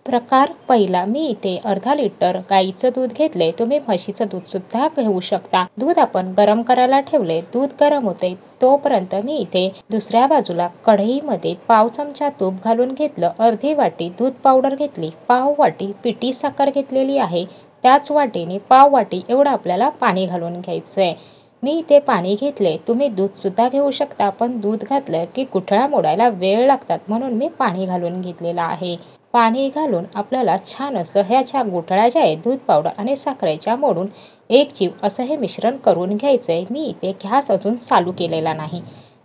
प्रकार पहिला, मी इथे अर्धा लिटर गाईचं दूध घेतले. तुम्ही म्हशीचं दूध सुद्धा घेऊ शकता. दूध आपण गरम करायला ठेवले. दूध गरम होते तोपर्यंत मी इथे दुसऱ्या बाजूला कढईमध्ये पाव चमचा तूप घालून घेतलं. अर्धी वाटी दूध पावडर घेतली. पाव वाटी पिठी साखर घेतलेली आहे. त्याच वाटीने पाव वाटी एवढं आपल्याला पाणी घालून घ्यायचंय. मी इथे पाणी घेतले. तुम्ही दूध सुद्धा घेऊ शकता, पण दूध घातलं की गुठळ्या मोडायला वेळ लागतात, म्हणून मी पाणी घालून घेतलेलं आहे. पाणी घालून आपल्याला छान असं ह्याच्या गुठळ्या ज्या आहेत दूध पावडर आणि साखरेच्या मोडून एक जीव असं हे मिश्रण करून घ्यायचंय. मी इथे गॅस अजून चालू केलेला नाही.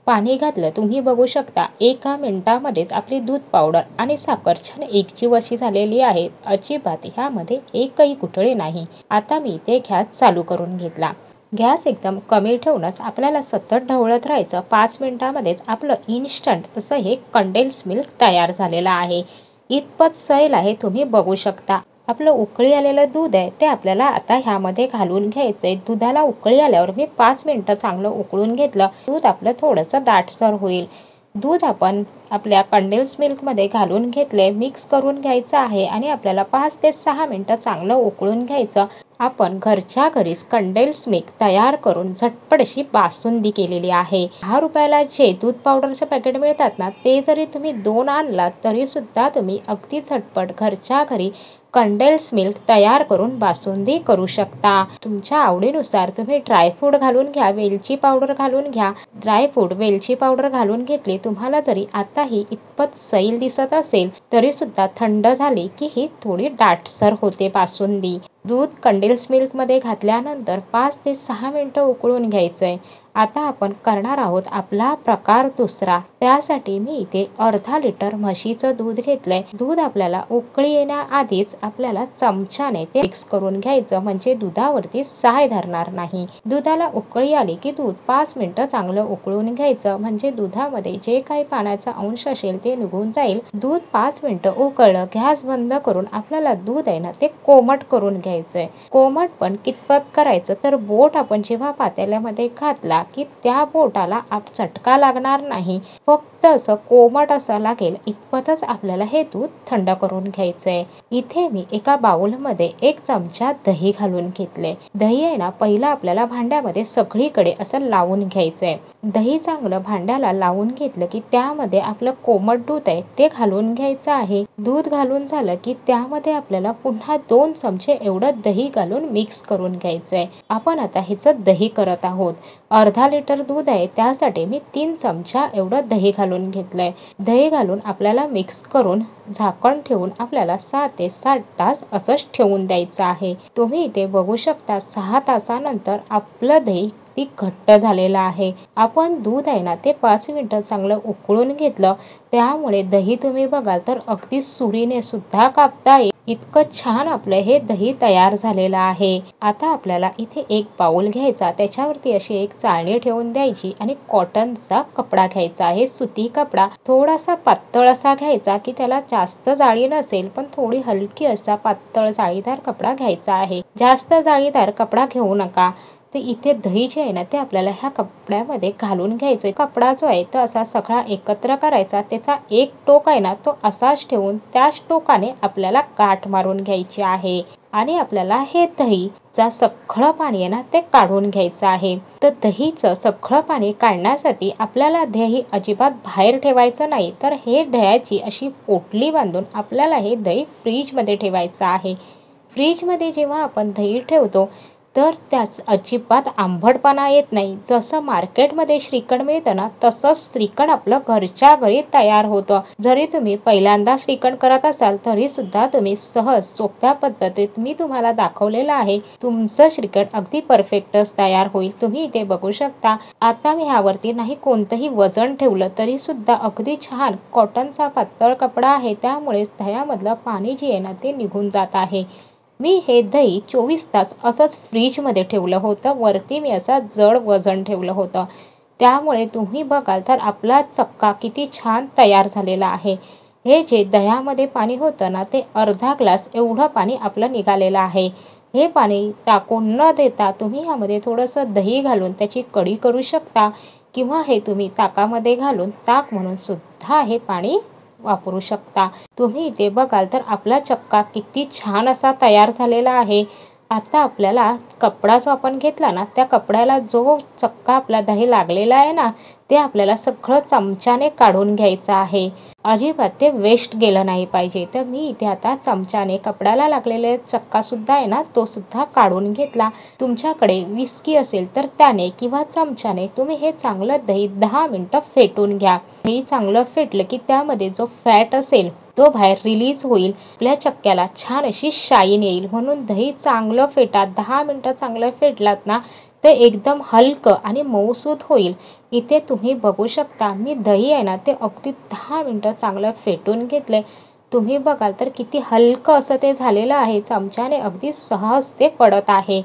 पाणी घातलं, तुम्ही बघू शकता 1 मिनिटामध्येच आपली दूध पावडर आणि साखर छान एकजीव अशी झालेली आहे. अजिबात ह्यामध्ये एकही गुठळी नाही. आता मी इथे गॅस चालू करून घेतला. गॅस एकदम कमी ठेवूनच आपल्याला सतत ढवळत राहायचं. 5 मिनिटामध्येच आपलं इन्स्टंट असं हे कंडेन्स मिल्क तयार झालेलं आहे. इतपत सैल आहे, तुम्ही बघू शकता. आपलं उकळी आलेलं दूध आहे ते आपल्याला आता ह्यामध्ये घालून घ्यायचंय. दुधाला उकळी आल्यावर मी 5 मिनिटं चांगलं उकळून घेतलं. दूध आपलं थोडंसं दाटसर होईल. दूध आपण आपल्या कंडेन्स मिल्कमध्ये घालून घेतले. मिक्स करून घ्यायचं आहे आणि आपल्याला 5 ते 6 मिनिटं चांगलं उकळून घ्यायचं. आपण घरच्या घरीच कंडेन्स मिल्क तयार करून झटपट अशी बासुंदी केलेली आहे. 10 रुपयाला जे दूध पावडरचं पॅकेट मिळतात ना, ते जरी तुम्ही 2 आणलात तरी सुद्धा तुम्ही अगदी झटपट घरच्या घरी कंडेन्स मिल्क तयार करून बासुंदी करू शकता. तुमच्या आवडीनुसार तुम्ही ड्रायफ्रूट घालून घ्या, वेलची पावडर घालून घ्या. ड्रायफ्रूट वेलची पावडर घालून घेतली. तुम्हाला जरी आता ही इतपत सैल दिसत असेल तरी सुद्धा थंड झाली की ही थोडी दाटसर होते बासुंदी. दूध कंडेन्स मिल्कमध्ये घातल्यानंतर 5 ते 6 मिनिटं उकळून घ्यायचंय. आता आपण करणार आहोत आपला प्रकार दुसरा. त्यासाठी मी इथे अर्धा लिटर म्हशीचं दूध घेतलंय. दूध आपल्याला उकळी येण्याआधीच आपल्याला चमच्याने ते मिक्स करून घ्यायचं, म्हणजे दुधावरती साय धरणार नाही. दुधाला उकळी आली की दूध 5 मिनिटं चांगलं उकळून घ्यायचं, म्हणजे दुधामध्ये जे काही पाण्याचा अंश असेल ते निघून जाईल. दूध 5 मिनिटं उकळलं, गॅस बंद करून आपल्याला दूध आहे ना ते कोमट करून घ्यायचंय. कोमट पण कितपत करायचं, तर बोट आपण जेव्हा पातेल्यामध्ये घातला की त्या बोटाला चटका लागणार नाही. फक्त असं कोमट असं लागेल इतपतच आपल्याला हे दूध थंड करून घ्यायचंय. इथे मी एका बाउलमध्ये 1 चमचा दही घालून घेतले. दही आहे ना पहिला आपल्याला भांड्यामध्ये सगळीकडे असं लावून घ्यायचंय. दही चांगलं भांड्याला लावून घेतलं की त्यामध्ये आपलं कोमट दूध आहे ते घालून घ्यायचं आहे. दूध घालून झालं की त्यामध्ये आपल्याला पुन्हा 2 चमचे एवढं दही घालून मिक्स करून घ्यायचंय. आपण आता ह्याचं दही करत आहोत. अर्धा लिटर दूध आहे त्यासाठी मी 3 चमचा एवढं दही घालून घेतलंय. दही घालून आपल्याला मिक्स करून झाकण ठेवून आपल्याला 6 ते 7 तास असंच ठेवून द्यायचं आहे. तुम्ही इथे बघू शकता 6 तासानंतर आपलं दही ती घट्ट झालेलं आहे. आपण दूध आहे ना ते 5 मिनिटं चांगलं उकळून घेतलं, त्यामुळे दही तुम्ही बघाल तर अगदी सुरीने सुद्धा कापता येईल इतकं छान आपलं हे दही तयार झालेलं आहे. आता आपल्याला इथे एक बाउल घ्यायचा, त्याच्यावरती अशी एक चाळणी ठेवून द्यायची आणि कॉटनचा कपडा घ्यायचा आहे. सुती कपडा थोडासा पातळ असा घ्यायचा की त्याला जास्त जाळी नसेल, पण थोडी हलकी असा पातळ जाळीदार कपडा घ्यायचा आहे. जास्त जाळीदार कपडा घेऊ नका. तर इथे दही जे आहे ना ते आपल्याला ह्या कपड्यामध्ये घालून घ्यायचं. कपडा जो आहे तो असा सगळा एकत्र करायचा. त्याचा एक टोक आहे ना तो असाच ठेवून त्याच टोकाने आपल्याला गाठ मारून घ्यायची आहे आणि आपल्याला हे दहीचा सगळं पाणी आहे ना ते काढून घ्यायचं आहे. तर दहीचं सगळं पाणी काढण्यासाठी आपल्याला दही अजिबात बाहेर ठेवायचं नाही, तर हे दह्याची अशी पोटली बांधून आपल्याला हे दही फ्रीजमध्ये ठेवायचं आहे. फ्रीजमध्ये जेव्हा आपण दही ठेवतो तर त्याच अजिबात आंबटपणा येत नाही. जसं मार्केटमध्ये श्रीखंड मिळतं ना तसंच श्रीखंड आपलं घरच्या घरी तयार होतं. जरी तुम्ही पहिल्यांदा श्रीखंड करत असाल तरी सुद्धा तुम्ही सहज सोप्या पद्धतीत मी तुम्हाला दाखवलेलं आहे. तुमचं श्रीखंड अगदी परफेक्टच तयार होईल. तुम्ही इथे बघू शकता. आता मी ह्यावरती नाही कोणतंही वजन ठेवलं तरी सुद्धा अगदी छान कॉटनचा पातळ कपडा आहे, त्यामुळे दह्यामधलं पाणी जे आहे ना ते निघून जात आहे. मी हे दही 24 तास असंच फ्रीजमध्ये ठेवलं होतं. वरती मी असा जड वजन ठेवलं होतं, त्यामुळे तुम्ही बघाल तर आपला चक्का किती छान तयार झालेला आहे. हे जे दह्यामध्ये पाणी होतं ना ते अर्धा ग्लास एवढं पाणी आपलं निघालेलं आहे. हे पाणी टाकून न देता तुम्ही ह्यामध्ये थोडंसं दही घालून त्याची कढी करू शकता, किंवा हे तुम्ही ताकामध्ये घालून ताक म्हणून सुद्धा हे पाणी वापरू शकता। तुम्ही इथे बघाल तर आपला चक्का किती छान असा तयार झालेला आहे। आता आपल्याला कपडा जो आपण घेतला ना, त्या कपड्याला जो चक्का आपला दही लागलेला आहे ना, ते आपल्याला सगळं चमच्याने काढून घ्यायचं आहे। अजिबात ते वेस्ट गेलं नाही पाहिजे। तर मी इथे आता चमच्याने कपड्याला लागलेले चक्कासुद्धा आहे ना, तो सुद्धा काढून घेतला। तुमच्याकडे विस्की असेल तर त्याने किंवा चमच्याने तुम्ही हे चांगलं दही 10 मिनिटं फेटून घ्या। दही चांगलं फेटलं की त्यामध्ये जो फॅट असेल तो बाहेर रिलीज होईल। आपल्या चक्क्याला छान अशी शाईन येईल, म्हणून दही चांगलं फेटा। 10 मिनिटं चांगलं फेटलात ना, ते एकदम हलकं आणि मऊसूत होईल। इथे तुम्ही बघू शकता मी दही आहे ना, ते अगदी 10 मिनिटं चांगलं फेटून घेतले। तुम्ही बघाल तर किती हलकं असं ते झालेलं आहे। चमच्याने अगदी सहज ते पडत आहे।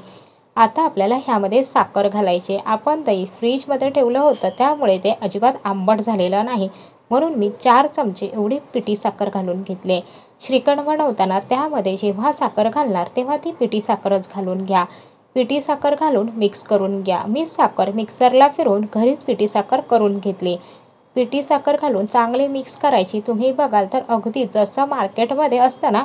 आता आपल्याला ह्यामध्ये साखर घालायची। आपण दही फ्रीजमध्ये ठेवलं होतं, त्यामुळे ते अजिबात आंबट झालेलं नाही, म्हणून मी 4 चमचे एवढी पिठी साखर घालून घेतले। श्रीखंड बनवताना त्यामध्ये जेव्हा साखर घालणार तेव्हा ती पिठी साखरच घालून घ्या। पिठी साखर घालून मिक्स करून घ्या। मी साखर मिक्सरला फिरवून घरीच पिठी साखर करून घेतली। पिठी साखर घालून चांगले मिक्स करायची। तुम्ही बघाल तर अगदी जसं मार्केटमध्ये असतं ना,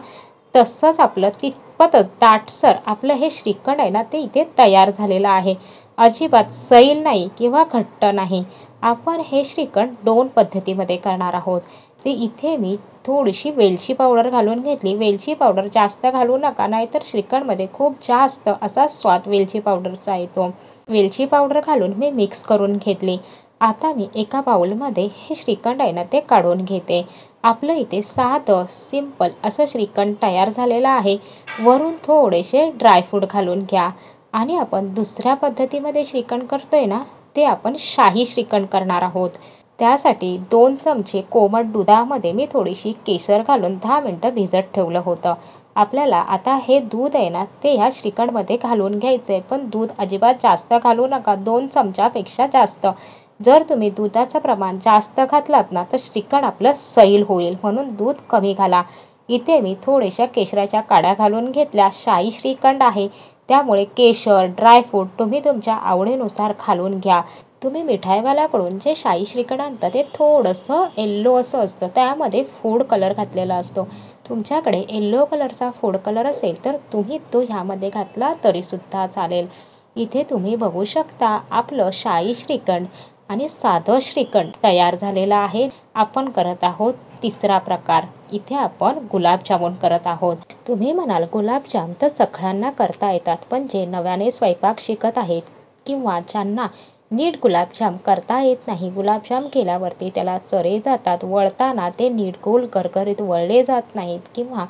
तसंच आपलं तितपतच दाटसर आपलं हे श्रीखंड आहे ना, ते इथे तयार झालेलं आहे। अजिबात सैल नाही किंवा घट्ट नाही। आपण हे श्रीखंड 2 पद्धतीमध्ये करणार आहोत। ते इथे मी थोडीशी वेलची पावडर घालून घेतली। वेलची पावडर जास्त घालू नका, नाहीतर श्रीखंडमध्ये खूप जास्त असा स्वाद वेलची पावडरचा येतो। वेलची पावडर घालून मी मिक्स करून घेतली। आता मी एका बाउलमध्ये हे श्रीखंड आहे ना, ते काढून घेते। आपलं इथे साधं सिंपल असं श्रीखंड तयार झालेलं आहे। वरून थोडेसे ड्रायफ्रूट घालून घ्या। आणि आपण दुसऱ्या पद्धतीमध्ये श्रीखंड करतोय ना, ते आपण शाही श्रीखंड करणार आहोत। त्यासाठी 2 चमचे कोमट दुधामध्ये मी थोडीशी केशर घालून 10 मिनिटं भिजत ठेवलं होतं। आपल्याला आता हे दूध आहे ना, ते ह्या श्रीखंडमध्ये घालून घ्यायचं आहे, पण दूध अजिबात जास्त घालू नका, 2 चमच्यापेक्षा जास्त। जर तुम्ही दुधाचं प्रमाण जास्त घातलात ना, तर श्रीखंड आपलं सैल होईल, म्हणून दूध कमी घाला। इथे मी थोड्याशा केशराच्या काड्या घालून घेतल्या। शाही श्रीखंड आहे, त्यामुळे केशर, ड्रायफ्रूट तुम्ही तुमच्या आवडीनुसार घालून घ्या। तुम्ही मिठाईवाल्याकडून जे शाही श्रीखंड आणता ते थोडंसं येल्लो असं असतं, त्यामध्ये फूड कलर घातलेला असतो। तुमच्याकडे येल्लो कलरचा फूड कलर असेल तर तुम्ही तो ह्यामध्ये घातला तरीसुद्धा चालेल। इथे तुम्ही बघू शकता आपलं शाही श्रीखंड आणि साधं श्रीखंड तयार झालेलं आहे। आपण करत आहोत तिसरा प्रकार। इथे आपण गुलाबजामुन करत आहोत। तुम्ही म्हणाल गुलाबजाम तर सगळ्यांना करता येतात, पण जे नव्याने स्वयंपाक शिकत आहेत किंवा ज्यांना नीट गुलाबजाम करता येत नाही, गुलाबजाम केल्यावरती त्याला चरे जातात, वळताना ते नीट गोल गरगरीत वळले जात नाहीत किंवा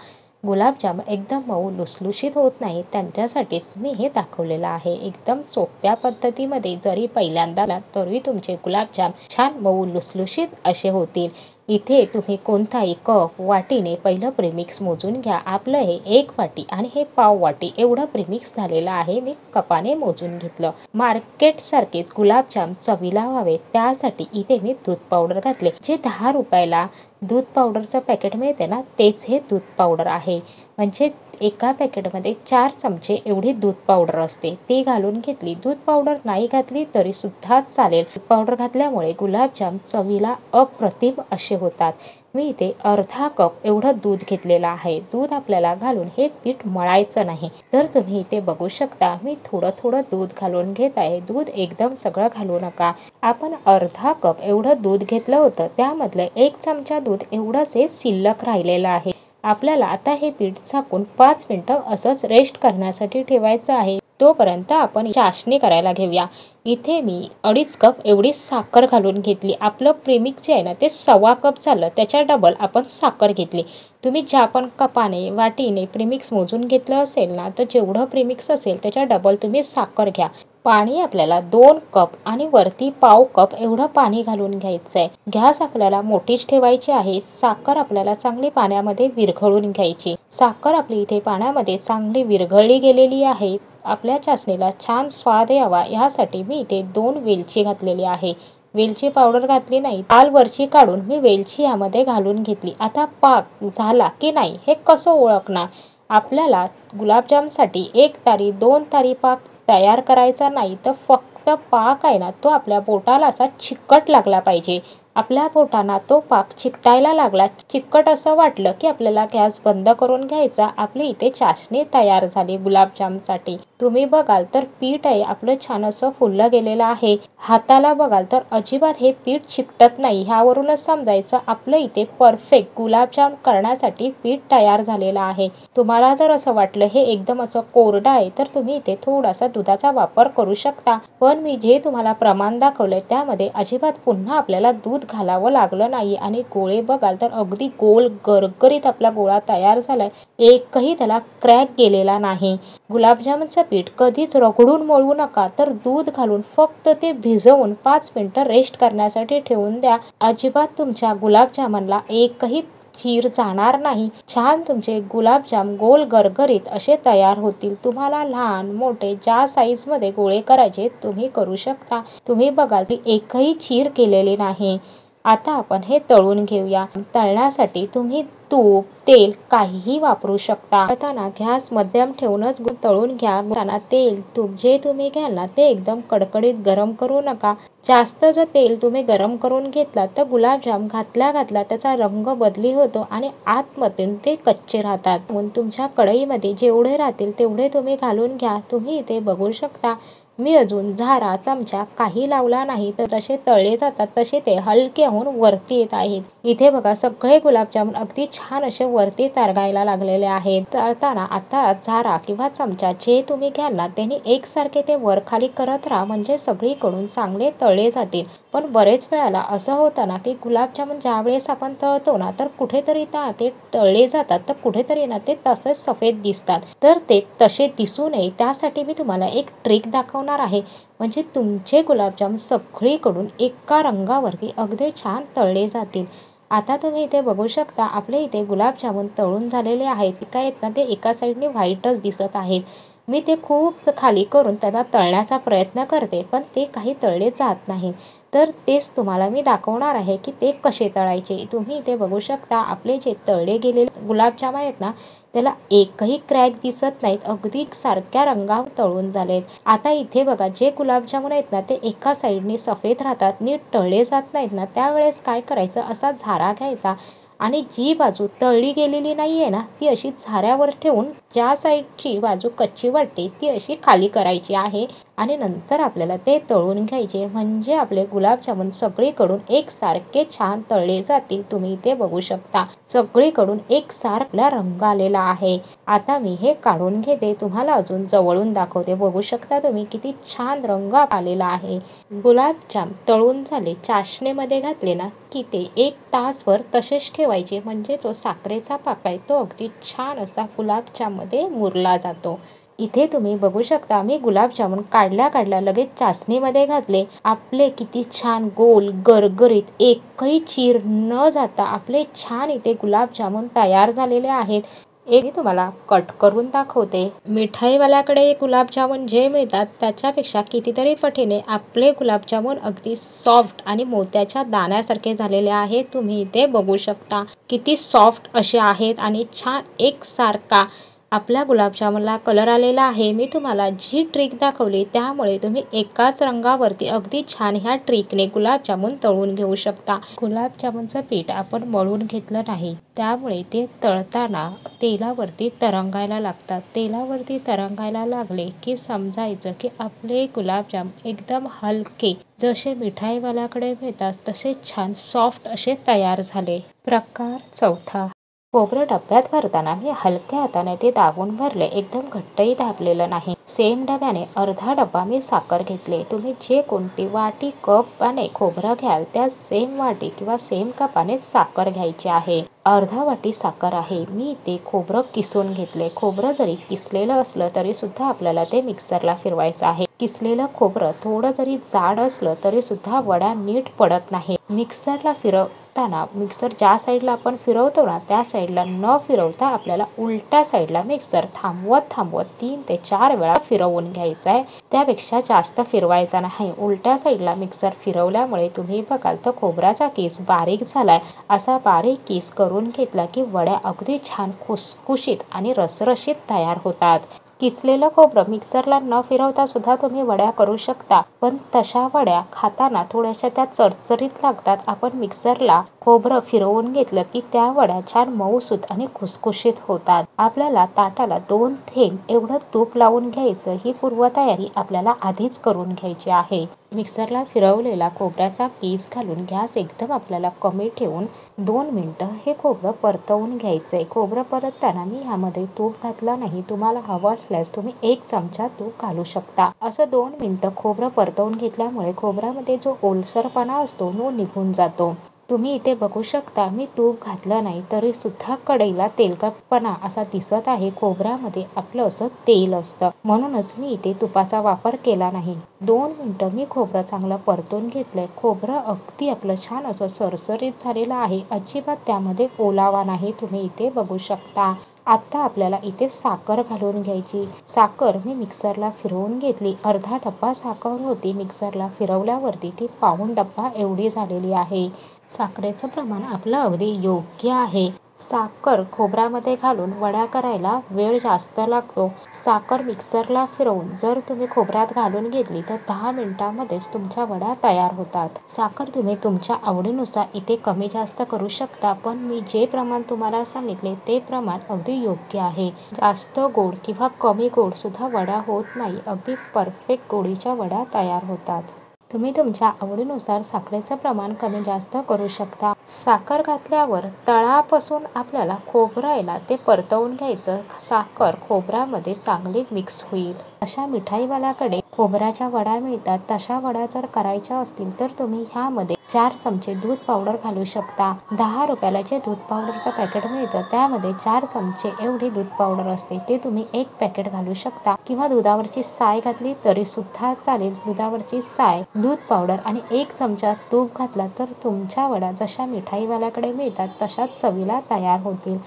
गुलाबजाम एकदम मऊ लुसलुशीत होत नाही, त्यांच्यासाठीच मी हे दाखवलेलं आहे। एकदम सोप्या पद्धतीमध्ये जरी पहिल्यांदा तरी तुमचे गुलाबजाम छान मऊ लुसलुशीत असे होतील। इथे तुम्ही कोणताही कप वाटीने पहिलं प्रीमिक्स मोजून घ्या। आपलं हे 1 वाटी आणि हे पाव वाटी एवढं प्रीमिक्स झालेलं आहे, मी कपाने मोजून घेतलं। मार्केट सारखेच गुलाबजाम चवीला व्हावे त्यासाठी इथे मी दूध पावडर घातले। जे 10 रुपयाला दूध पावडरचं पॅकेट मिळते ना, तेच हे दूध पावडर आहे। म्हणजे एका पॅकेटमध्ये 4 चमचे एवढी दूध पावडर असते, ती घालून घेतली। दूध पावडर नाही घातली तरी सुद्धा चालेल। दूध पावडर घातल्यामुळे गुलाबजाम चवीला अप्रतिम असे होतात। मी इथे अर्धा कप एवढं दूध घेतलेलं आहे। दूध आपल्याला घालून हे पीठ मळायचं नाही। तर तुम्ही इथे बघू शकता मी थोडं थोडं दूध घालून घेत आहे। दूध एकदम सगळं घालू नका। आपण अर्धा कप एवढं दूध घेतलं होतं, त्यामधलं 1 चमचा दूध एवढंच हे शिल्लक राहिलेलं आहे। आपल्याला आता हे पीठ झाकून 5 मिनिटं असंच रेस्ट करण्यासाठी ठेवायचं आहे। तोपर्यंत आपण चाशणी करायला घेऊया। इथे मी 2.5 कप एवढी साखर घालून घेतली। आपलं प्रीमिक्स जे आहे ना, ते 1.25 कप झालं, त्याच्या डबल आपण साखर घेतली। तुम्ही ज्या पण कपाने वाटीने प्रीमिक्स मोजून घेतलं असेल ना, तर जेवढं प्रीमिक्स असेल त्याच्या डबल तुम्ही साखर घ्या। पाणी आपल्याला 2 कप आणि वरती पाव कप एवढं पाणी घालून घ्यायचं आहे। गॅस आपल्याला मोठीच ठेवायची आहे। साखर आपल्याला चांगली पाण्यामध्ये विरघळून घ्यायची। साखर आपली इथे पाण्यामध्ये चांगली विरघळली गेलेली आहे। आपल्या चाशणीला छान स्वाद यावा यासाठी मी इथे 2 वेलची घातलेली आहे। वेलची पावडर घातली नाही, पाल वरची काढून मी वेलची यामध्ये घालून घेतली। आता पाक झाला की नाही हे कसं ओळखणार? आपल्याला गुलाबजामसाठी 1 तारी 2 तारी पाक तयार करायचा नाही, तर फक्त पाक आहे ना, तो आपल्या बोटाला असा चिकट लागला पाहिजे। आपल्या बोटांना तो पाक चिकटायला लागला, चिकट असं वाटलं की आपल्याला गॅस बंद करून घ्यायचा. आपली इथे चाशणी तयार झाली गुलाबजामसाठी. तुम्ही बघाल तर पीठ आहे आपलं छान असं फुललं गेलेलं आहे. हाताला बघाल तर अजिबात हे पीठ चिकटत नाही. ह्यावरूनच समजायचं आपलं इथे परफेक्ट गुलाबजाम करण्यासाठी पीठ तयार झालेलं आहे. तुम्हाला जर असं वाटलं हे एकदम असं कोरडं आहे तर तुम्ही इथे थोडासा दुधाचा वापर करू शकता. पण मी जे तुम्हाला प्रमाण दाखवलंय त्यामध्ये अजिबात पुन्हा आपल्याला दूध घालावं लागलं नाही आणि गोळे बघाल तर अगदी गोल गरगरीत आपला गोळा तयार झालाय. एकही त्याला क्रॅक गेलेला नाही. गुलाबजामचं पीठ कधीच रगडून मळू नका, तर दूध घालून फक्त ते भिजवून 5 मिनिटं रेस्ट करण्यासाठी ठेवून द्या. अजिबात तुमच्या गुलाबजामनला एकही चीर जाणार नाही. छान तुमचे गुलाबजाम गोल गरगरीत असे तयार होतील. तुम्हाला लहान मोठे ज्या साईजमध्ये गोळे करायचे तुम्ही करू शकता. तुम्ही बघाल की एकही चीर केलेली नाही. आता आपण हे तळून घेऊया. तळण्यासाठी तुम्ही तूप, तेल काहीही वापरू शकता. तळताना गॅस मध्यम ठेवूनच तळून घ्या. तेल, तूप जे तुम्ही घ्याल ना ते एकदम कडकडीत गरम करू नका. जास्त जर तेल तुम्ही गरम करून घेतला तर गुलाबजाम घातल्या त्याचा रंग बदली होतो आणि आतमधून ते कच्चे राहतात. म्हणून तुमच्या कढईमध्ये जेवढे राहतील तेवढे तुम्ही घालून घ्या. तुम्ही इथे बघू शकता मी अजून झारा, चमचा काही लावला नाही, तर जसे तळले जातात तसे ते हलके होऊन वरती येत आहेत. इथे बघा सगळे गुलाबजामुन अगदी छान असे वरती तरंगायला लागलेले आहेत. तळताना आता झारा किंवा चमचा जे तुम्ही घ्याल ना त्याने एकसारखे ते वर खाली करत राहा, म्हणजे सगळीकडून चांगले तळले जातील. पण बरेच वेळेला असं होतं ना की गुलाबजामुन ज्या वेळेस आपण तळतो ना तर कुठेतरी ते तळले जातात, तर कुठेतरी ना ते तसेच सफेद दिसतात. तर ते तसे दिसू नये त्यासाठी मी तुम्हाला एक ट्रिक दाखवणार आहे. म्हणजे तुमचे गुलाबजाम सगळीकडून एका रंगावरती अगदी छान तळले जातील. आता तुम्ही इथे बघू शकता आपले इथे गुलाबजामुन तळून झालेले आहेत. काय आहेत ना ते एका साईडने व्हाईटच दिसत आहेत. मी ते खूप खाली करून त्याला तळण्याचा प्रयत्न करते, पण ते काही तळले जात नाही. तर तेच तुम्हाला मी दाखवणार आहे की ते कसे तळायचे. तुम्ही इथे बघू शकता आपले जे तळले गेलेले गुलाबजाम आहेत ना त्याला एकही क्रॅक दिसत नाहीत. अगदी सारख्या रंगावर तळून झालेत. आता इथे बघा जे गुलाबजामुन आहेत ना ते एका साईडने सफेद राहतात, नीट तळले जात नाहीत ना, त्यावेळेस काय करायचं असा झारा घ्यायचा आणि जी बाजू तळली गेलेली नाहीये ना ती अशी झाऱ्यावर ठेवून ज्या साईडची बाजू कच्ची वाटते ती अशी खाली करायची आहे आणि नंतर आपल्याला ते तळून घ्यायचे. म्हणजे आपले गुलाबजामुन सगळीकडून एकसारखे छान तळले जातील. तुम्ही इथे बघू शकता सगळीकडून एकसारखा रंग आलेला आहे. आता मी हे काढून घेते, तुम्हाला अजून जवळून दाखवते. बघू शकता तुम्ही किती छान रंग आलेला आहे. गुलाबजाम तळून झाले, चाशणीमध्ये घातले ना की ते 1 तासभर तसेच ठेवायचे, म्हणजे जो साखरेचा पाक आहे तो अगदी छान असा गुलाबजाममध्ये मुरला जातो. इथे तुम्ही बघू शकता मी गुलाबजामुन काढल्या लगेच चासणीमध्ये घातले. आपले किती छान गोल गरगरीत एकही चीर न जाता आपले छान इथे गुलाबजामुन तयार झालेले आहेत. एक तुम्हाला कट करून दाखवते. मिठाईवाल्याकडे गुलाबजामुन जे मिळतात त्याच्यापेक्षा कितीतरी पटीने आपले गुलाबजामुन अगदी सॉफ्ट आणि मोत्याच्या दाण्यासारखे झालेले आहेत. तुम्ही इथे बघू शकता किती सॉफ्ट असे आहेत आणि छान एकसारखा आपल्या गुलाबजामुनला कलर आलेला आहे. मी तुम्हाला जी ट्रिक दाखवली त्यामुळे तुम्ही एकाच रंगावरती अगदी छान ह्या ट्रिकने गुलाबजामुन तळून घेऊ शकता. गुलाबजामुनचं पीठ आपण मळून घेतलं नाही त्यामुळे ते तळताना तेलावरती तरंगायला लागतात. तेलावरती तरंगायला लागले की समजायचं की आपले गुलाबजाम एकदम हलके जसे मिठाईवाल्याकडे मिळतात तसे छान सॉफ्ट असे तयार झाले. प्रकार चौथा. खोबरं डब्यात भरताना मी हलक्या हाताने ते दाबून भरले, एकदम घट्टही दाबलेलं नाही. सेम डब्याने अर्धा डब्बा मी साखर घेतले. तुम्ही जे कोणती वाटी कपाने खोबरं घ्याल त्या सेम वाटी किंवा सेम कपाने साखर घ्यायची आहे. अर्धा वाटी साखर आहे. मी ते खोबरं किसून घेतले. खोबरं जरी किसलेलं असलं तरी सुद्धा आपल्याला ते मिक्सरला फिरवायचं आहे. किसलेलं खोबरं थोडं जरी जाड असलं तरी सुद्धा वड्या नीट पडत नाही. मिक्सरला फिरवताना मिक्सर ज्या साईडला आपण फिरवतो ना त्या साईडला न फिरवता आपल्याला उलट्या साईडला मिक्सर थांबवत 3 ते 4 वेळा फिरवून घ्यायचा आहे. त्यापेक्षा जास्त फिरवायचा नाही. उलट्या साईडला मिक्सर फिरवल्यामुळे तुम्ही बघाल तर खोबऱ्याचा किस बारीक झालाय. असा बारीक किस करून घेतला की वड्या अगदी छान खुसखुशीत आणि रसरशीत तयार होतात. किसलेलं खोबरं मिक्सरला न फिरवता सुद्धा तुम्ही वड्या करू शकता, पण तशा वड्या खाताना थोड्याशा त्या चरचरीत लागतात. आपण मिक्सरला खोबरं फिरवून घेतलं की त्या वड्या छान मऊसूत आणि खुसखुशीत होतात. आपल्याला ताटाला 2 थेंब एवढं तूप लावून घ्यायचं. ही पूर्वतयारी आपल्याला आधीच करून घ्यायची आहे. मिक्सरला फिरवलेला खोबऱ्याचा कीस घालून गॅस एकदम आपल्याला कमी ठेवून 2 मिनिटं हे खोबरं परतवून घ्यायचंय. खोबरं परतताना मी ह्यामध्ये तूप घातलं नाही. तुम्हाला हवं असल्यास तुम्ही 1 चमचा तूप घालू शकता. असं 2 मिनिटं खोबरं परतवून घेतल्यामुळे खोबऱ्यामध्ये जो ओलसरपणा असतो तो निघून जातो. तुम्ही इथे बघू शकता मी तूप घातलं नाही तरी सुद्धा कढईला तेलकटपणा असा दिसत आहे. खोबऱ्यामध्ये आपलं असं तेल असतं, म्हणूनच मी इथे तुपाचा वापर केला नाही. 2 मिनिटं मी खोबरं चांगलं परतून घेतलंय. खोबरं अगदी आपलं छान असं सरसरीत झालेलं आहे. अजिबात त्यामध्ये ओलावा नाही. तुम्ही इथे बघू शकता. आता आपल्याला इथे साखर घालून घ्यायची. साखर मी मिक्सरला फिरवून घेतली. अर्धा डब्बा साखर होती. मिक्सरला फिरवल्यावरती ती पाऊण डब्बा एवढी झालेली आहे. साखरेचं प्रमाण आपलं अगदी योग्य आहे. साखर खोबऱ्यामध्ये घालून वड्या करायला वेळ जास्त लागतो. साखर मिक्सरला फिरवून जर तुम्ही खोबऱ्यात घालून घेतली तर 10 मिनिटांमध्येच तुमच्या वड्या तयार होतात. साखर तुम्ही तुमच्या आवडीनुसार इथे कमी जास्त करू शकता, पण मी जे प्रमाण तुम्हाला सांगितले ते प्रमाण अगदी योग्य आहे. जास्त गोड किंवा कमी गोड सुद्धा वड्या होत नाही. अगदी परफेक्ट गोडीच्या वड्या तयार होतात. तुम्ही तुमच्या आवडीनुसार साखरेचं प्रमाण कमी जास्त करू शकता. साखर घातल्यावर तळापासून आपल्याला खोबऱ्याला ते परतवून घ्यायचं. साखर खोबऱ्यामध्ये चांगली मिक्स होईल. अशा मिठाईवाल्याकडे खोबऱ्याच्या वड्या मिळतात. तशा वड्या जर करायच्या असतील तर तुम्ही ह्यामध्ये 4 चमचे दूध पावडर घालू शकता. 10 रुपयाला जे दूध पावडरचं पॅकेट मिळतं त्यामध्ये 4 चमचे एवढी दूध पावडर असते. ते तुम्ही 1 पॅकेट घालू शकता किंवा दुधावरची साय घातली तरी सुद्धा चालेल. दुधावरची साय, दूध पावडर आणि 1 चमचा तूप घातला तर तुमच्या वड्या जशा मिठाईवाल्याकडे मिळतात तशाच चवीला तयार होतील.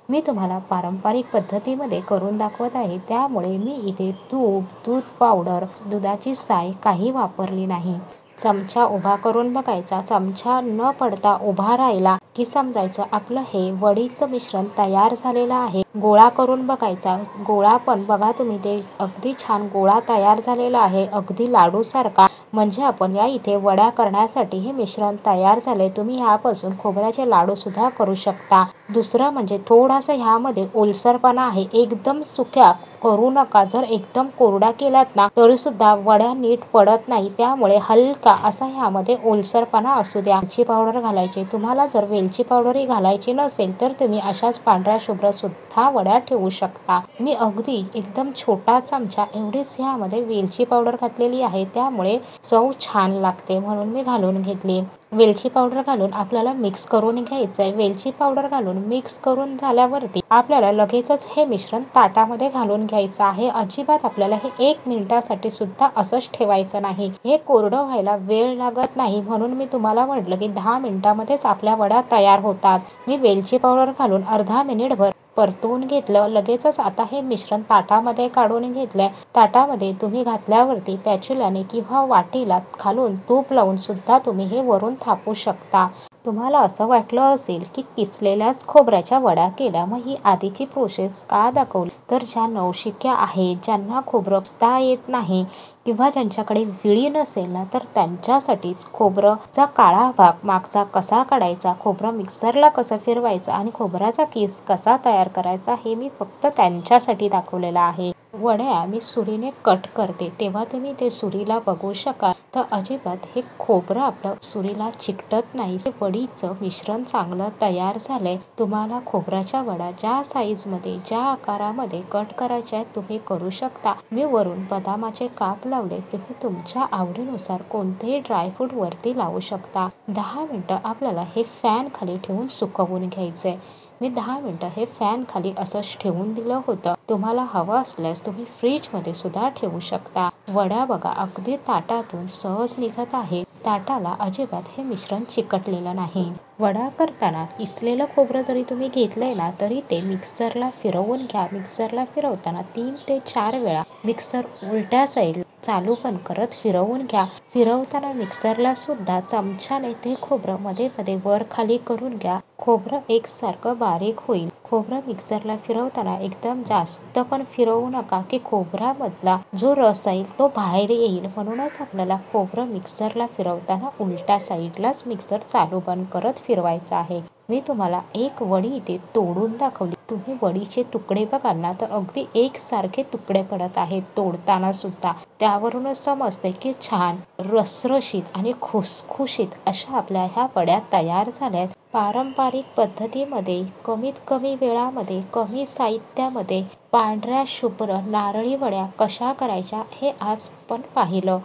मी तुम्हाला पारंपरिक पद्धतीमध्ये करून दाखवत आहे, त्यामुळे मी इथे तूप, दूध पावडर, दुधाची साय काही वापरली नाही. चमचा उभा करून बघायचा. चमचा न पडता उभा राहिला की समजायचं आपलं हे वडीचं मिश्रण तयार झालेलं आहे. गोळा करून बघायचा. गोळा पण बघा तुम्ही ते अगदी छान गोळा तयार झालेला आहे, अगदी लाडूसारखा. म्हणजे आपण या इथे वड्या करण्यासाठी हे मिश्रण तयार झाले. तुम्ही ह्यापासून खोबऱ्याचे लाडू सुद्धा करू शकता. दुसरं म्हणजे थोडासा ह्यामध्ये ओलसरपणा आहे. एकदम सुक्या करू नका. जर एकदम कोरड्या केल्यात ना तरी सुद्धा वड्या नीट पडत नाही. त्यामुळे हलका असा ह्यामध्ये ओलसरपणा असू द्या. वेलची पावडर घालायची. तुम्हाला जर वेलची पावडरही घालायची नसेल तर तुम्ही अशाच पांढऱ्या शुभ्र सुद्धा वड्या ठेवू शकता. मी अगदी एकदम छोटा चमचा एवढीच ह्यामध्ये वेलची पावडर घातलेली आहे, त्यामुळे चव छान लागते म्हणून मी घालून घेतली. वेलची पावडर घालून आपल्याला मिक्स करून घ्यायचंय. वेलची पावडर घालून मिक्स करून झाल्यावरती आपल्याला लगेचच हे मिश्रण ताटामध्ये घालून घ्यायचं आहे. अजिबात आपल्याला हे 1 मिनिटासाठी सुद्धा असंच ठेवायचं नाही. हे कोरडं व्हायला वेळ लागत नाही, म्हणून मी तुम्हाला म्हटलं की 10 मिनिटांमध्येच आपल्या वड्या तयार होतात. मी वेलची पावडर घालून अर्धा मिनिटभर परतवून घेतलं. लगेचच आता हे मिश्रण ताटामध्ये काढून घेतलंय. ताटामध्ये तुम्ही घातल्यावरती पॅच्युलाने किंवा वाटीला खालून तूप लावून सुद्धा तुम्ही हे वरून थापू शकता. तुम्हाला असं वाटलं असेल की किसलेल्याच खोबऱ्याच्या वड्या केल्या, मग ही आधीची प्रोसेस का दाखवली? तर ज्या नवशिक्या आहेत, ज्यांना खोबरं किसता येत नाही किंवा ज्यांच्याकडे विळी नसेल ना तर त्यांच्यासाठीच खोबरंचा काळा भाग मागचा कसा काढायचा, खोबरं मिक्सरला कसं फिरवायचं आणि खोबऱ्याचा किस कसा तयार करायचा हे मी फक्त त्यांच्यासाठी दाखवलेलं आहे. वड्या मी सुरीने कट करते तेव्हा तुम्ही ते सुरीला बघू शकाल तर अजिबात हे खोबरं आपलं सुरीला चिकटत नाही. वडीचं मिश्रण चांगलं तयार झालंय. तुम्हाला खोबऱ्याच्या वड्या ज्या साईजमध्ये, ज्या आकारामध्ये कट करायच्या आहेत तुम्ही करू शकता. मी वरून बदामाचे काप लावले. तुम्ही तुमच्या आवडीनुसार कोणतेही ड्रायफ्रूट वरती लावू शकता. 10 मिनिटं आपल्याला हे फॅन खाली ठेवून सुकवून घ्यायचंय. मी 10 मिनिटं हे फॅन खाली असंच ठेवून दिलं होतं. तुम्हाला हवं असल्यास तुम्ही फ्रीजमध्ये सुद्धा ठेवू शकता. वड्या बघा अगदी ताटातून सहज निघत आहे. ताटाला अजिबात हे मिश्रण चिकटलेलं नाही. वडा करताना किसलेलं खोबरं जरी तुम्ही घेतलंय ना तरी ते मिक्सरला फिरवून घ्या. मिक्सरला फिरवताना 3 ते 4 वेळा मिक्सर उलट्या साईड चालू पण करत फिरवून घ्या. फिरवताना मिक्सरला सुद्धा चमच्याने ते खोबरं मध्ये मध्ये वर खाली करून घ्या. खोबरं एकसारखं बारीक होईल. खोबरं मिक्सरला फिरवताना एकदम जास्त पण फिरवू नका की खोबऱ्यामधला जो रस येईल तो बाहेर येईल. म्हणूनच आपल्याला खोबरं मिक्सरला फिरवताना उलट्या साईडलाच मिक्सर चालू बंद करत फिरवायचा आहे. मी तुम्हाला एक वडी इथे तोडून दाखवली. तुम्ही वडीचे तुकडे बघाल ना तर अगदी एकसारखे तुकडे पडत आहेत तोडताना सुद्धा. त्यावरूनच समजते की छान रसरशीत आणि खुसखुशीत अशा आपल्या ह्या वड्या तयार झाल्यात. पारंपरिक पद्धतीमध्ये कमीत कमी वेळामध्ये कमी साहित्यामध्ये पांढऱ्या शुभ्र नारळी वड्या कशा करायच्या हे आज पण पाहिलं.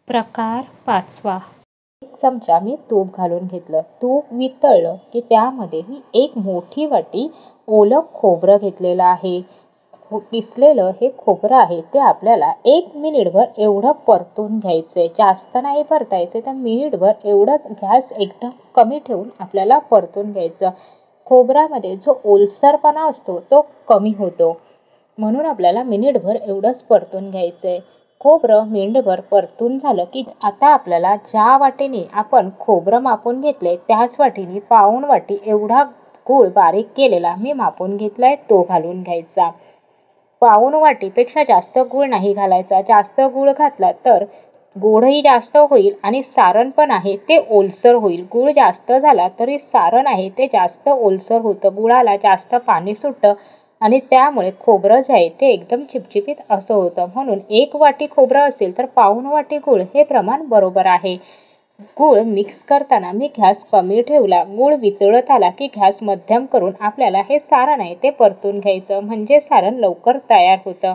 प्रकार 5वा. 1 चमचा मी तूप घालून घेतलं. तूप वितळलं की त्यामध्ये मी एक मोठी वाटी ओलं खोबरं घेतलेलं आहे. किसलेलं हे खोबरं आहे ते आपल्याला 1 मिनिटभर एवढं परतून घ्यायचंय. जास्त नाही परतायचं तर मिनिटभर एवढंच गॅस एकदम कमी ठेवून आपल्याला परतून घ्यायचं. खोबऱ्यामध्ये जो ओलसरपणा असतो तो कमी होतो. म्हणून आपल्याला मिनिटभर एवढंच परतून घ्यायचंय. खोबरं मिनिटभर परतून झालं की आता आपल्याला ज्या वाटीने आपण खोबरं मापून घेतले त्याच वाटीने पाऊण वाटी एवढा गूळ बारीक केलेला मी मापून घेतलाय तो घालून घ्यायचा. पाऊण वाटीपेक्षा जास्त गूळ नाही घालायचा. जास्त गूळ घातला तर गोडही जास्त होईल आणि सारण पण आहे ते ओलसर होईल. गूळ जास्त झाला तरी सारण आहे ते जास्त ओलसर होतं. गुळाला जास्त पाणी सुटतं आणि त्यामुळे खोबरं जे आहे ते एकदम चिपचिपीत असं होतं. म्हणून 1 वाटी खोबरं असेल तर पाऊण वाटी गूळ हे प्रमाण बरोबर आहे. गूळ मिक्स करताना मी गॅस कमी ठेवला. गूळ वितळत आला की गॅस मध्यम करून आपल्याला हे सारण आहे ते परतून घ्यायचं म्हणजे सारण लवकर तयार होतं.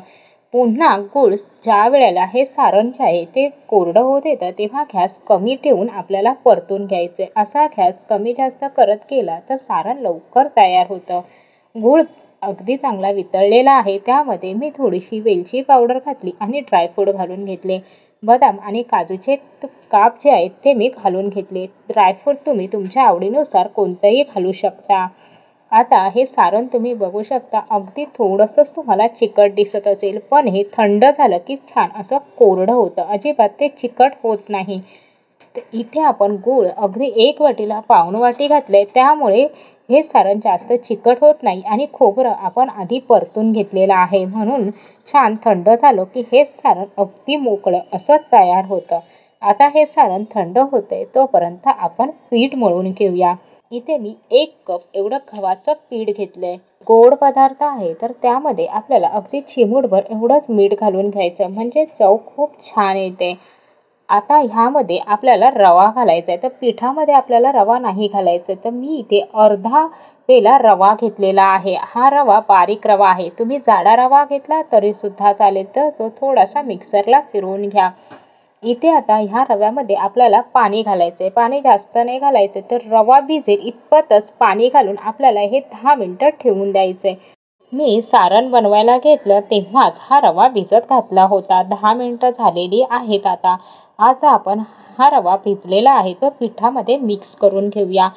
पुन्हा गूळ ज्या वेळेला हे सारण जे आहे ते कोरडं होत येतं तेव्हा गॅस कमी ठेवून आपल्याला परतून घ्यायचे. असा गॅस कमी जास्त करत गेला तर सारण लवकर तयार होतं. गूळ अगदी चांगला वितळलेला आहे. त्यामध्ये मी थोडीशी वेलची पावडर घातली आणि ड्रायफ्रूट घालून घेतले. बदाम आणि काजूचे काप जे आहेत ते मी घालून घेतले. ड्रायफ्रूट तुम्ही तुमच्या आवडीनुसार कोणतंही घालू शकता. आता हे सारण तुम्ही बघू शकता अगदी थोडंसंच तुम्हाला चिकट दिसत असेल पण हे थंड झालं की छान असं कोरडं होतं. अजिबात ते चिकट होत नाही. इथे आपण गूळ अगदी 1 वाटीला पाऊण वाटी घातले त्यामुळे हे सारण जास्त चिकट होत नाही आणि खोबरं आपण आधी परतून घेतलेलं आहे म्हणून छान थंड झालं की हे सारण अगदी मोकळं असं तयार होतं. आता हे सारण थंड होतंय तोपर्यंत आपण पीठ मळून घेऊया. इथे मी 1 कप एवढं गव्हाचं पीठ घेतलंय. गोड पदार्थ आहे तर त्यामध्ये आपल्याला अगदी चिमूटभर एवढंच मीठ घालून घ्यायचं म्हणजे चव खूप छान येते. आता ह्यामध्ये आपल्याला रवा घालायचा आहे तर पिठामध्ये आपल्याला रवा नाही घालायचा तर मी इथे अर्धा पेला रवा घेतलेला आहे. हा रवा बारीक रवा आहे. तुम्ही जाडा रवा घेतला तरी सुद्धा चालेल तर तो थोडासा मिक्सरला फिरवून घ्या. इथे आता ह्या रव्यामध्ये आपल्याला पाणी घालायचं आहे. पाणी जास्त नाही घालायचं तर रवा भिजेल इतपतच पाणी घालून आपल्याला हे 10 मिनिटं ठेवून द्यायचं आहे. मी सारण बनवायला घेतलं तेव्हाच हा रवा भिजत घातला होता. 10 मिनिटं झालेली आहेत आता. आता आपण हा रवा भिजलेला आहे तो पिठामध्ये मिक्स करून घेऊया.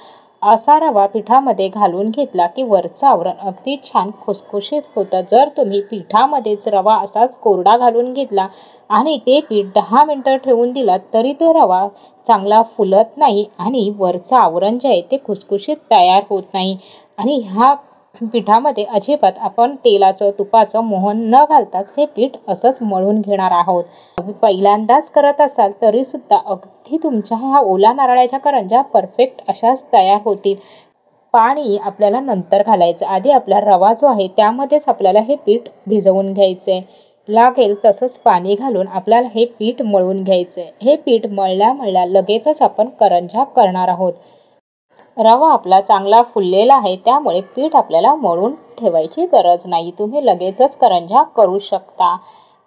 असा रवा पिठामध्ये घालून घेतला की वरचं आवरण अगदी छान खुसखुशीत होतं. जर तुम्ही पिठामध्येच रवा असाच कोरडा घालून घेतला आणि ते पीठ 10 मिनिटं ठेवून दिलात तरी तो रवा चांगला फुलत नाही आणि वरचं आवरण जे आहे ते खुसखुशीत तयार होत नाही. आणि ह्या पिठामध्ये अजिबात आपण तेलाचं तुपाचं मोहन न घालताच हे पीठ असंच मळून घेणार आहोत. पहिल्यांदाच करत असाल तरी सुद्धा अगदी तुमच्या ह्या ओला नारळाच्या करंज्या परफेक्ट अशाच तयार होतील. पाणी आपल्याला नंतर घालायचं. आधी आपला रवा जो आहे त्यामध्येच आपल्याला हे पीठ भिजवून घ्यायचंय. लागेल तसंच पाणी घालून आपल्याला हे पीठ मळून घ्यायचंय. हे पीठ मळल्या लगेचच आपण करंज्या करणार आहोत. रवा आपला चांगला फुललेला आहे त्यामुळे पीठ आपल्याला मळून ठेवायची गरज नाही. तुम्ही लगेचच करंज्या करू शकता.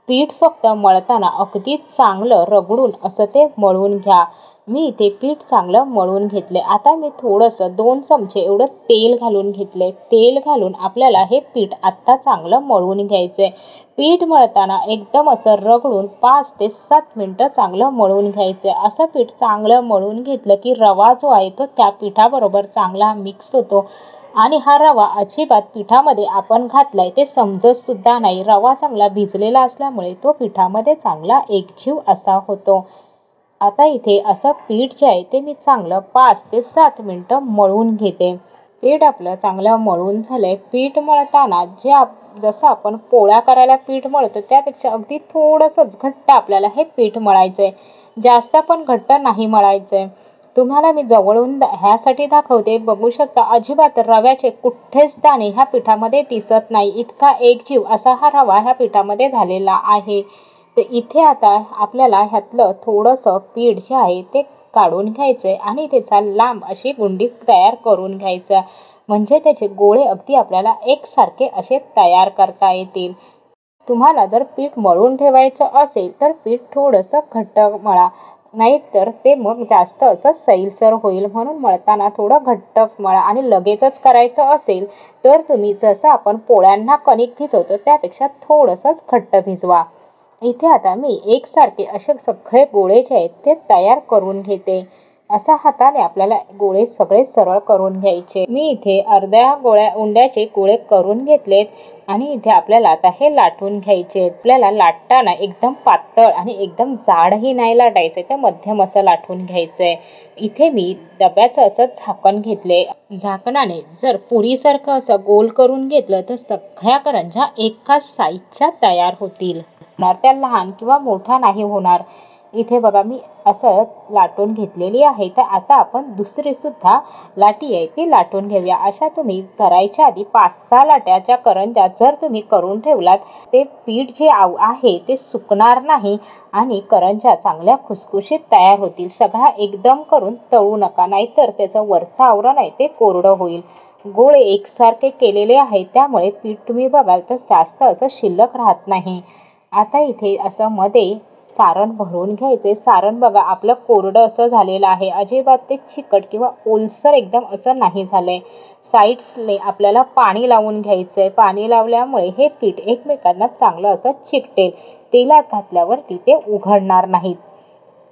पीठ फक्त मळताना अगदी चांगलं रगडून असं ते मळून घ्या. मी इथे पीठ चांगलं मळून घेतले. आता मी थोडंसं 2 चमचे एवढं तेल घालून घेतले. तेल घालून आपल्याला हे पीठ आत्ता चांगलं मळून घ्यायचंय. पीठ मळताना एकदम असं रगडून 5 ते 7 मिनिटं चांगलं मळून घ्यायचंय. असं पीठ चांगलं मळून घेतलं की रवा जो आहे तो त्या पिठाबरोबर चांगला मिक्स होतो आणि हा रवा अजिबात पिठामध्ये आपण घातलाय ते समजत सुद्धा नाही. रवा चांगला भिजलेला असल्यामुळे तो पिठामध्ये चांगला एकजीव असा होतो. आता इथे असं पीठ जे आहे ते मी चांगलं 5 ते 7 मिनिटं मळून घेते. पीठ आपलं चांगलं मळून झालंय. पीठ मळताना जसं आपण पोळ्या करायला पीठ मळतो त्यापेक्षा अगदी थोडंसंच घट्ट आपल्याला हे पीठ मळायचंय. जास्त पण घट्ट नाही मळायचंय. तुम्हाला मी जवळून ह्यासाठी दाखवते. बघू शकता अजिबात रव्याचे कुठेच दाणे ह्या पिठामध्ये दिसत नाही. इतका एकजीव असा हा रवा ह्या पिठामध्ये झालेला आहे. तर इथे आता आपल्याला ह्यातलं थोडंसं पीठ जे आहे ते काढून घ्यायचंय आणि त्याचा लांब अशी गुंडी तयार करून घ्यायचं. म्हणजे त्याचे गोळे अगदी आपल्याला एकसारखे असे तयार करता येतील. तुम्हाला जर पीठ मळून ठेवायचं असेल तर पीठ थोडंसं घट्ट मळा. नाहीतर ते मग जास्त असं सैलसर होईल. म्हणून मळताना थोडं घट्ट मळा. आणि लगेचच करायचं असेल तर तुम्ही जसं आपण पोळ्यांना कणिक भिजवतो त्यापेक्षा थोडंसंच घट्ट भिजवा. इथे आता मी एकसारखे असे सगळे गोळे जे आहेत ते तयार करून घेते. असा हाताने आपल्याला गोळे सगळे सरळ करून घ्यायचे. मी इथे अर्ध्या उंड्याचे गोळे करून घेतलेत आणि इथे आपल्याला आता हे लाटून घ्यायचे. आपल्याला लाटताना एकदम पातळ आणि एकदम जाडही नाही लाटायचे, ते मध्यम असं लाटून घ्यायचंय. इथे मी डब्याचं असं झाकण घेतले. झाकणाने जर पुरीसारखं असं गोल करून घेतलं तर सगळ्या करंज्या एकाच साईजच्या तयार होतील. त्या लहान किंवा मोठा नाही होणार. इथे बघा मी असं लाटून घेतलेली आहे. तर आता आपण दुसरी सुद्धा लाटी आहे ती लाटून घेऊया. अशा तुम्ही करायच्या आधी 5-6 लाट्याच्या करंज्या जर तुम्ही करून ठेवलात ते पीठ जे आहे ते सुकणार नाही आणि करंज्या चांगल्या खुसखुशीत तयार होतील. सगळ्या एकदम करून तळू नका, नाहीतर त्याचं वरचं आवरण आहे ते कोरडं होईल. गोळे एकसारखे केलेले आहे त्यामुळे पीठ तुम्ही बघाल तर जास्त असं शिल्लक राहत नाही. आता इथे असं मध्ये सारण भरून घ्यायचे. सारण बघा आपलं कोरडं असं झालेलं आहे. अजिबात ते चिकट किंवा ओलसर एकदम असं नाही झालंय. साईडने आपल्याला पाणी लावून घ्यायचंय. पाणी लावल्यामुळे हे पीठ एकमेकांना चांगलं असं चिकटेल. तेलात घातल्यावरती ते उघडणार नाहीत.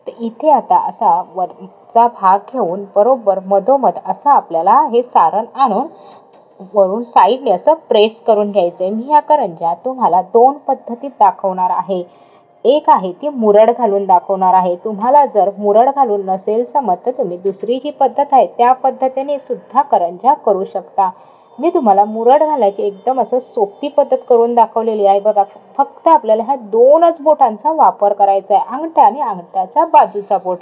तर इथे आता असा वरचा भाग घेऊन बरोबर मधोमध असं आपल्याला हे सारण आणून वरून साईडने असं प्रेस करून घ्यायचंय. मी ह्या करंज्या तुम्हाला 2 पद्धतीत दाखवणार आहे. एक आहे ती मुरड घालून दाखवणार आहे. तुम्हाला जर मुरड घालून नसेल जमत तर तुम्ही दुसरी जी पद्धत आहे त्या पद्धतीने सुद्धा करंज्या करू शकता. मी तुम्हाला मुरड घालायची एकदम असं सोपी पद्धत करून दाखवलेली आहे. बघा फक्त आपल्याला ह्या 2च बोटांचा वापर करायचा आहे. अंगठा आणि अंगठ्याच्या बाजूचा बोट,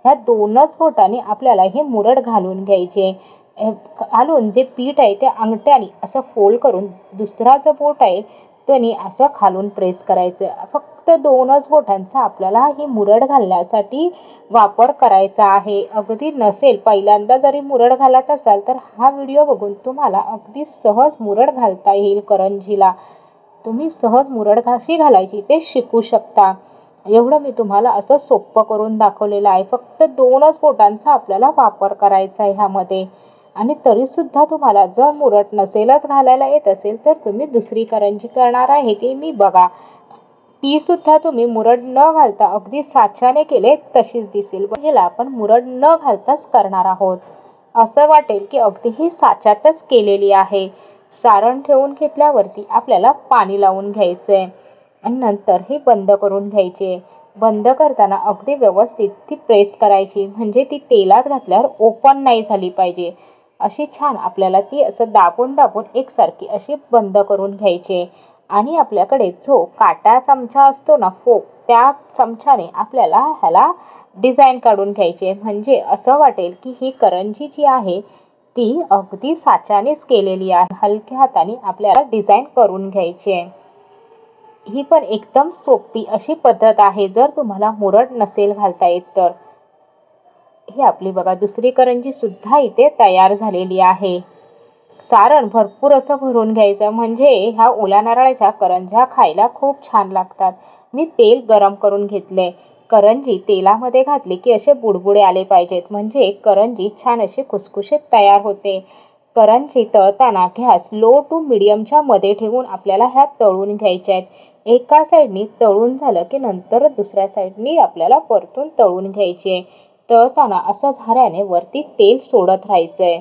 ह्या 2च बोटांनी आपल्याला हे मुरड घालून घ्यायचे. घालून जे पीठ आहे ते अंगठ्याने असं फोल्ड करून दुसरा जो बोट आहे त्याने असं खालून प्रेस करायचं. फक्त 2च बोटांचा आपल्याला ही मुरड घालण्यासाठी वापर करायचा आहे. अगदी नसेल पहिल्यांदा जरी मुरड घालत असाल तर हा व्हिडिओ बघून तुम्हाला अगदी सहज मुरड घालता येईल. करंजीला तुम्ही सहज मुरड कशी घालायची ते शिकू शकता. एवढं मी तुम्हाला असं सोपं करून दाखवलेलं आहे. फक्त 2च बोटांचा आपल्याला वापर करायचा आहे ह्यामध्ये. आणि तरीसुद्धा तुम्हाला जर मुरड नसेलच घालायला येत असेल तर तुम्ही दुसरी करंजी करणार आहे ती मी बघा. ती सुद्धा तुम्ही मुरड न घालता अगदी साच्याने केले तशीच दिसेल. म्हणजे आपण मुरड न घालताच करणार आहोत. असं वाटेल की अगदी ही साच्यातच केलेली आहे. सारण ठेवून घेतल्यावरती आपल्याला पाणी लावून घ्यायचंय आणि नंतर ही बंद करून घ्यायचे. बंद करताना अगदी व्यवस्थित ती प्रेस करायची, म्हणजे ती तेलात घातल्यावर ओपन नाही झाली पाहिजे. अशी छान आपल्याला ती असं दाबून दाबून एकसारखी अशी बंद करून घ्यायची. आणि आपल्याकडे जो काटा चमचा असतो ना फोक, त्या चमच्याने आपल्याला ह्याला डिझाईन काढून घ्यायचे. म्हणजे असं वाटेल की ही करंजी जी आहे ती अगदी साच्यानेच केलेली आहे. हलक्या हाताने आपल्याला डिझाईन करून घ्यायची. ही पण एकदम सोपी अशी पद्धत आहे जर तुम्हाला मुरड नसेल घालता येत तर. ही आपली बघा दुसरी करंजी सुद्धा इथे तयार झालेली आहे. सारण भरपूर असं भरून घ्यायचं, म्हणजे ह्या ओल्या नारळाच्या करंज्या खायला खूप छान लागतात. मी तेल गरम करून घेतले. करंजी तेलामध्ये घातली की असे बुडबुडे आले पाहिजेत, म्हणजे करंजी छान अशी खुसखुशीत तयार होते. करंजी तळताना गॅस लो टू मिडियमच्या मध्ये ठेवून आपल्याला ह्या तळून घ्यायच्या आहेत. एका साईडनी तळून झालं की नंतर दुसऱ्या साईडनी आपल्याला परतून तळून घ्यायचे. तळताना असं झाऱ्याने वरती तेल सोडत राहायचंय.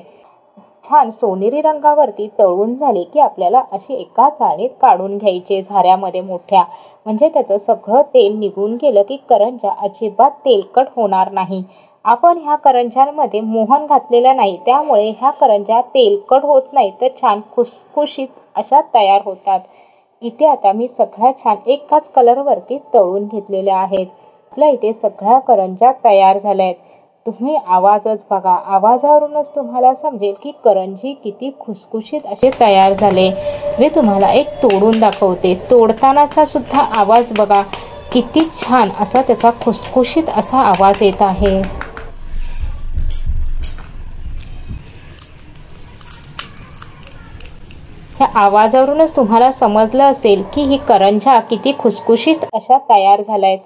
छान सोनेरी रंगावरती तळून झाले की आपल्याला अशी एका चाळणीत काढून घ्यायचे झाऱ्यामध्ये मोठ्या. म्हणजे त्याचं सगळं तेल निघून गेलं की करंज्या अजिबात तेलकट होणार नाही. आपण ह्या करंज्यांमध्ये मोहन घातलेला नाही, त्यामुळे ह्या करंज्या तेलकट होत नाही तर छान खुसखुशीत अशा तयार होतात. इथे आता मी सगळ्या छान एकाच कलरवरती तळून घेतलेल्या आहेत. आपल्या इथे सगळ्या करंज्या तयार झाल्या आहेत. तुम्ही आवाजच बघा, आवाजावरूनच तुम्हाला समजेल की करंजी किती खुसखुशीत असे तयार झाले. मी तुम्हाला एक तोडून दाखवते. तोडतानाचा सुद्धा आवाज बघा, किती छान असा त्याचा खुसखुशीत असा आवाज येत आहे. ह्या आवाजावरूनच तुम्हाला समजलं असेल की ही करंज्या किती खुसखुशीत अशा तयार झाल्या आहेत.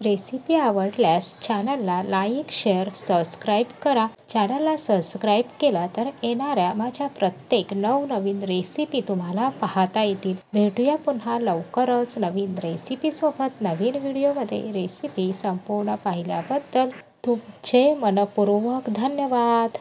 रेसिपी आवडल्यास चॅनलला लाईक, शेअर, सबस्क्राईब करा. चॅनलला सबस्क्राईब केला तर येणाऱ्या माझ्या प्रत्येक नवनवीन रेसिपी तुम्हाला पाहता येतील. भेटूया पुन्हा लवकरच नवीन रेसिपीसोबत. नवीन व्हिडिओमध्ये रेसिपी संपूर्ण पाहिल्याबद्दल तुमचे मनपूर्वक धन्यवाद.